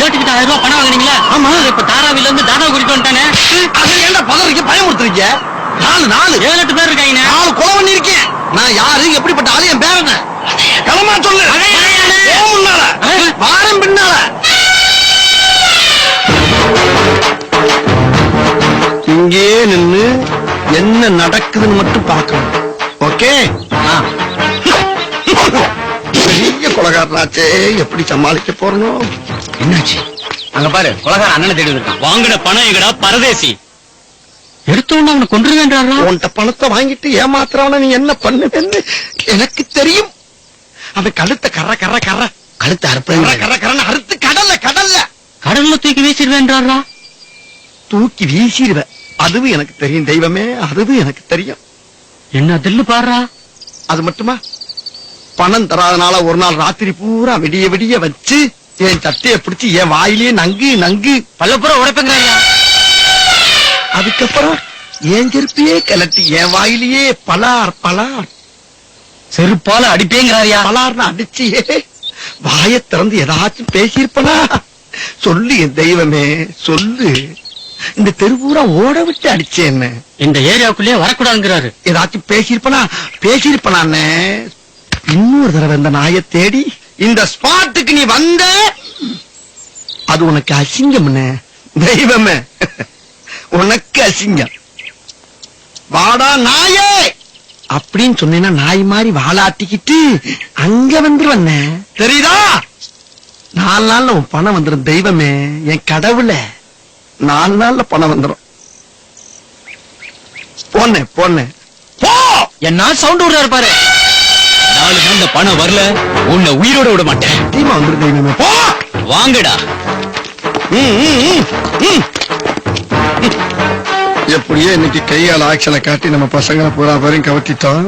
சேட்டுக்கிட்ட 1000 ரூபாய் பணம் வாங்குனீங்களா? ஆமா. இப்ப தாராவில இருந்து தாதா கூட்டிட்டு வந்துட்டானே. அது ஏன்டா பதறிக்க பயமுறுத்துறீங்க? 7-8 பேர் இருக்காங்க. 4 கொலை பண்ணி இருக்கேன். நான் யாரு, எப்படிப்பட்ட ஆளு, என் பேர் என்ன? கிளம்பா சொல்லு. முன்னால வாரம் பின்னால. இங்கே நின்னு என்ன நடக்குதுன்னு மட்டும் பார்க்கணும். ஓகே? பெரிய கொலகாரனாச்சே, எப்படி சமாளிக்க போறோம்? என்னாச்சு? அங்க பாரு, கொலகார அண்ணனை தேடி இருக்கான். வாங்கின பணம் எங்கடா பரதேசி? எடுத்தோன்னு அவனை கொன்றுவேன்றாரா? உன்கிட்ட பணத்தை வாங்கிட்டு ஏமாத்துறவன நீ என்ன பண்ணுவேன்னு எனக்கு தெரியும். அவன் கழுத்தை கழுத்தை அறுப்பேன் அறுத்து கடல்ல தூக்கி வீசிடுவேன்றாரா? தூக்கி வீசிடுவேன். அதுவும் எனக்கு தெரியும் தெய்வமே, அதுவும் எனக்கு தெரியும். என்ன தில்லு பாடுறா? அது மட்டுமா, பணம் தராதனால ஒரு நாள் ராத்திரி பூரா விடிய விடிய வச்சு என் சட்டையை பிடிச்சி என் வாயிலேயே நங்கு பல்லப்புறம் உடைப்பேங்கிறாயா? அதுக்கப்புறம் என் செருப்பையே கிளட்டி என் வாயிலேயே பலார் செருப்பால அடிப்பேங்கிறாயா? பலார்னு அடிச்சியே வாயை திறந்து ஏதாச்சும் பேசியிருப்பனா? சொல்லு என் தெய்வமே, சொல்லு. இந்த தெருவூரா ஓட விட்டு அடிச்சேன்னு இந்த ஏரியாவுக்குள்ளே வரக்கூடாதுங்கிறாரு. ஏதாச்சும் பேசியிருப்பனான்னு இன்னொரு தடவை இந்த நாயை தேடி இந்த ஸ்பாட்டுக்கு நீ வந்த, அது உனக்கு அசிங்கம். தெய்வமே, உனக்கு அசிங்கம். வாடா நாயே அப்படின்னு சொன்னேன்னா நாய் மாதிரி வாழாட்டிக்கிட்டு அங்க வந்துருவண்ண, தெரியுதா? 4 நாள்ல உன் பணம் வந்துடும். தெய்வமே, என் கடவுள, 4 நாள்ல பணம் வந்துடும். போனே போ. என்ன சவுண்ட் விடுறாரு பாரு. 4 நாள்ல பணம் வரல, உன்னை உயிரோட விட மாட்டேன். தீமா வந்துரு தெய்வமே, போ. வாங்கடா. எப்படியே இன்னைக்கு கையால் ஆக்ஷனை காட்டி நம்ம பசங்களை பூரா பேரையும் கவர்த்திட்டோம்.